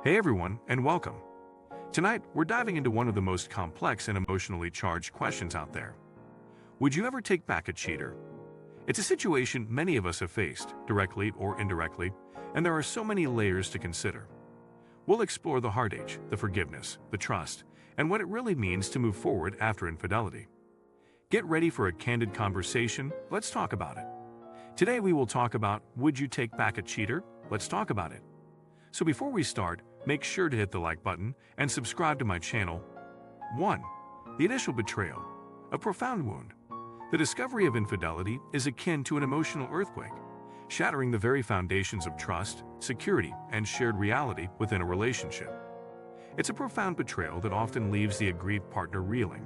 Hey everyone, and welcome. Tonight, we're diving into one of the most complex and emotionally charged questions out there. Would you ever take back a cheater? It's a situation many of us have faced, directly or indirectly, and there are so many layers to consider. We'll explore the heartache, the forgiveness, the trust, and what it really means to move forward after infidelity. Get ready for a candid conversation. Let's talk about it. Today we will talk about, would you take back a cheater? Let's talk about it. So before we start, make sure to hit the like button and subscribe to my channel. 1. The initial betrayal. A profound wound. The discovery of infidelity is akin to an emotional earthquake, shattering the very foundations of trust, security, and shared reality within a relationship. It's a profound betrayal that often leaves the aggrieved partner reeling,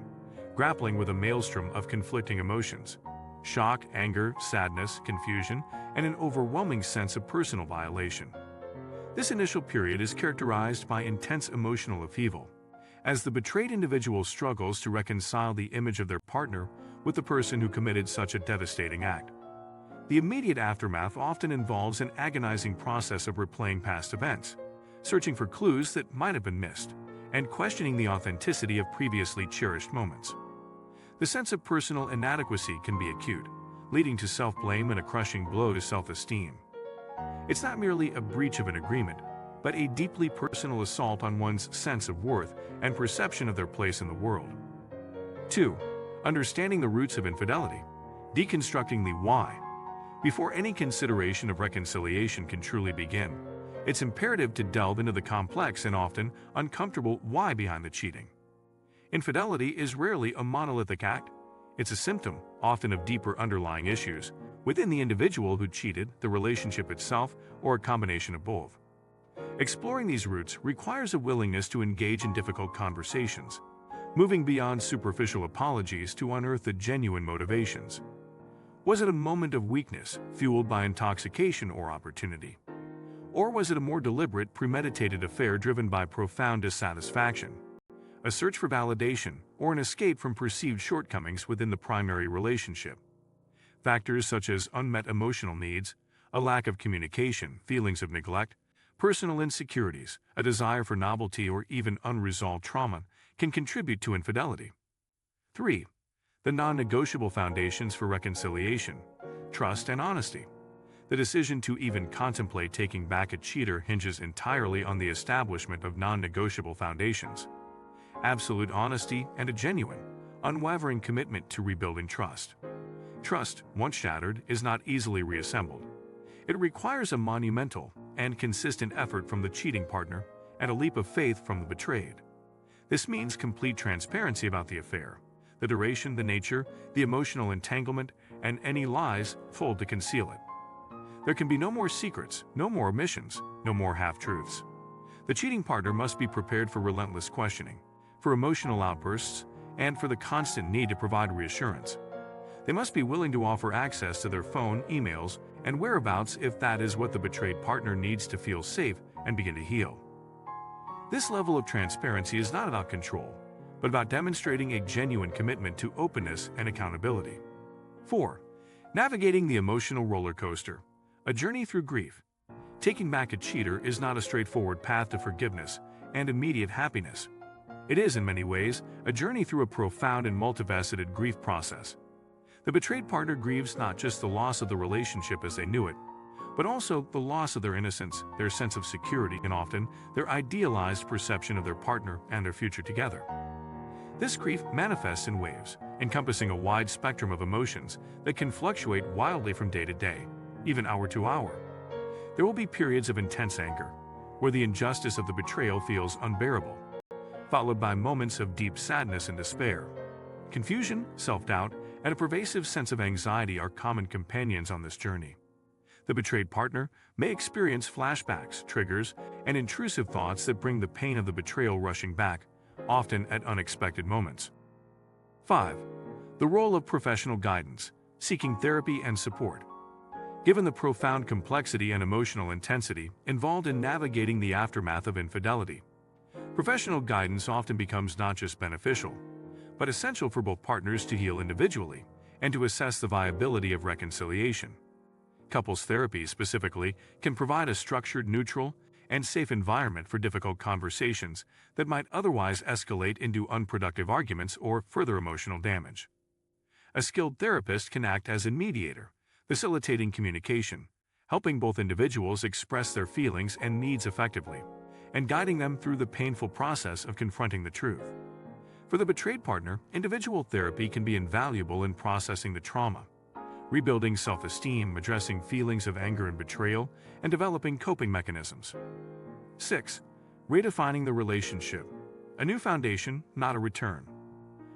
grappling with a maelstrom of conflicting emotions: shock, anger, sadness, confusion, and an overwhelming sense of personal violation. This initial period is characterized by intense emotional upheaval, as the betrayed individual struggles to reconcile the image of their partner with the person who committed such a devastating act. The immediate aftermath often involves an agonizing process of replaying past events, searching for clues that might have been missed, and questioning the authenticity of previously cherished moments. The sense of personal inadequacy can be acute, leading to self-blame and a crushing blow to self-esteem. It's not merely a breach of an agreement, but a deeply personal assault on one's sense of worth and perception of their place in the world. 2. Understanding the roots of infidelity. Deconstructing the why. Before any consideration of reconciliation can truly begin, it's imperative to delve into the complex and often uncomfortable why behind the cheating. Infidelity is rarely a monolithic act. It's a symptom, often of deeper underlying issues, within the individual who cheated, the relationship itself, or a combination of both. Exploring these roots requires a willingness to engage in difficult conversations, moving beyond superficial apologies to unearth the genuine motivations. Was it a moment of weakness, fueled by intoxication or opportunity? Or was it a more deliberate, premeditated affair driven by profound dissatisfaction, a search for validation, or an escape from perceived shortcomings within the primary relationship? Factors such as unmet emotional needs, a lack of communication, feelings of neglect, personal insecurities, a desire for novelty, or even unresolved trauma can contribute to infidelity. 3. The non-negotiable foundations for reconciliation: trust and honesty. The decision to even contemplate taking back a cheater hinges entirely on the establishment of non-negotiable foundations: absolute honesty and a genuine, unwavering commitment to rebuilding trust. Trust, once shattered, is not easily reassembled. It requires a monumental and consistent effort from the cheating partner and a leap of faith from the betrayed. This means complete transparency about the affair, the duration, the nature, the emotional entanglement, and any lies told to conceal it. There can be no more secrets, no more omissions, no more half-truths. The cheating partner must be prepared for relentless questioning, for emotional outbursts, and for the constant need to provide reassurance. They must be willing to offer access to their phone, emails, and whereabouts if that is what the betrayed partner needs to feel safe and begin to heal. This level of transparency is not about control, but about demonstrating a genuine commitment to openness and accountability. 4. Navigating the emotional roller coaster. A journey through grief. Taking back a cheater is not a straightforward path to forgiveness and immediate happiness. It is, in many ways, a journey through a profound and multifaceted grief process. The betrayed partner grieves not just the loss of the relationship as they knew it, but also the loss of their innocence, their sense of security, and often their idealized perception of their partner and their future together. This grief manifests in waves, encompassing a wide spectrum of emotions that can fluctuate wildly from day to day, even hour to hour. There will be periods of intense anger, where the injustice of the betrayal feels unbearable, followed by moments of deep sadness and despair. Confusion, self-doubt, and a pervasive sense of anxiety are common companions on this journey. The betrayed partner may experience flashbacks, triggers, and intrusive thoughts that bring the pain of the betrayal rushing back, often at unexpected moments. 5. The role of professional guidance, seeking therapy and support. Given the profound complexity and emotional intensity involved in navigating the aftermath of infidelity, professional guidance often becomes not just beneficial, but essential for both partners to heal individually and to assess the viability of reconciliation. Couples therapy, specifically, can provide a structured, neutral, and safe environment for difficult conversations that might otherwise escalate into unproductive arguments or further emotional damage. A skilled therapist can act as a mediator, facilitating communication, helping both individuals express their feelings and needs effectively, and guiding them through the painful process of confronting the truth. For the betrayed partner, individual therapy can be invaluable in processing the trauma, rebuilding self-esteem, addressing feelings of anger and betrayal, and developing coping mechanisms. 6. Redefining the relationship. A new foundation, not a return.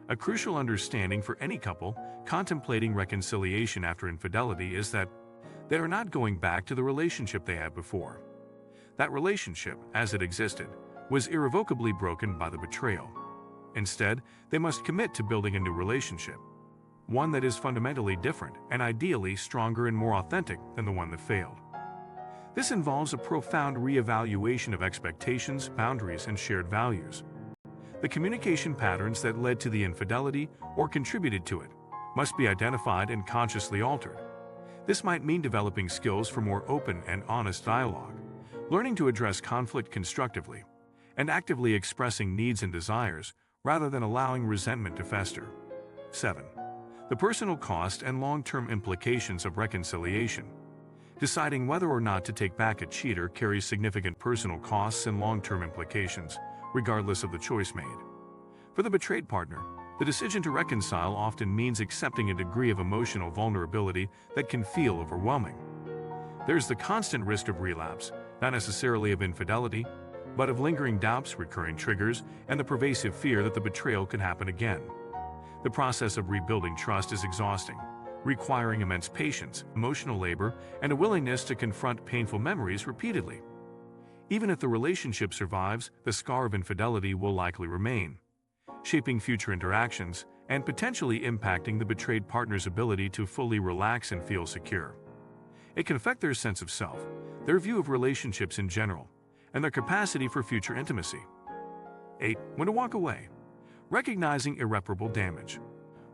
A crucial understanding for any couple contemplating reconciliation after infidelity is that they are not going back to the relationship they had before. That relationship, as it existed, was irrevocably broken by the betrayal. Instead, they must commit to building a new relationship, one that is fundamentally different and ideally stronger and more authentic than the one that failed. This involves a profound reevaluation of expectations, boundaries, and shared values. The communication patterns that led to the infidelity or contributed to it must be identified and consciously altered. This might mean developing skills for more open and honest dialogue, learning to address conflict constructively, and actively expressing needs and desires rather than allowing resentment to fester. 7. The personal cost and long-term implications of reconciliation. Deciding whether or not to take back a cheater carries significant personal costs and long-term implications, regardless of the choice made. For the betrayed partner, the decision to reconcile often means accepting a degree of emotional vulnerability that can feel overwhelming. There's the constant risk of relapse, not necessarily of infidelity, but of lingering doubts, recurring triggers, and the pervasive fear that the betrayal could happen again. The process of rebuilding trust is exhausting, requiring immense patience, emotional labor, and a willingness to confront painful memories repeatedly. Even if the relationship survives, the scar of infidelity will likely remain, shaping future interactions and potentially impacting the betrayed partner's ability to fully relax and feel secure. It can affect their sense of self, their view of relationships in general, and their capacity for future intimacy. 8. When to walk away. Recognizing irreparable damage.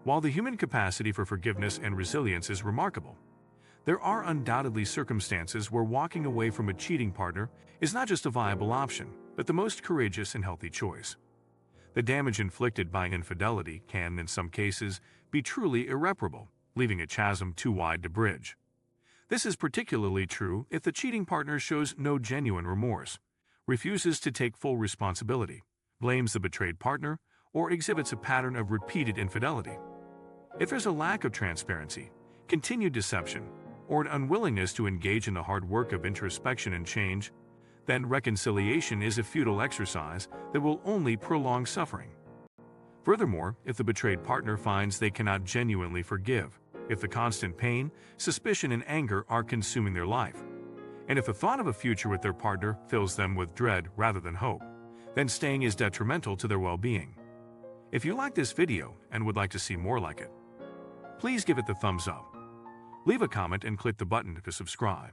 While the human capacity for forgiveness and resilience is remarkable, there are undoubtedly circumstances where walking away from a cheating partner is not just a viable option, but the most courageous and healthy choice. The damage inflicted by infidelity can, in some cases, be truly irreparable, leaving a chasm too wide to bridge. This is particularly true if the cheating partner shows no genuine remorse, refuses to take full responsibility, blames the betrayed partner, or exhibits a pattern of repeated infidelity. If there's a lack of transparency, continued deception, or an unwillingness to engage in the hard work of introspection and change, then reconciliation is a futile exercise that will only prolong suffering. Furthermore, if the betrayed partner finds they cannot genuinely forgive, if the constant pain, suspicion, and anger are consuming their life, and if the thought of a future with their partner fills them with dread rather than hope, then staying is detrimental to their well-being. If you like this video and would like to see more like it, please give it the thumbs up. Leave a comment and click the button to subscribe.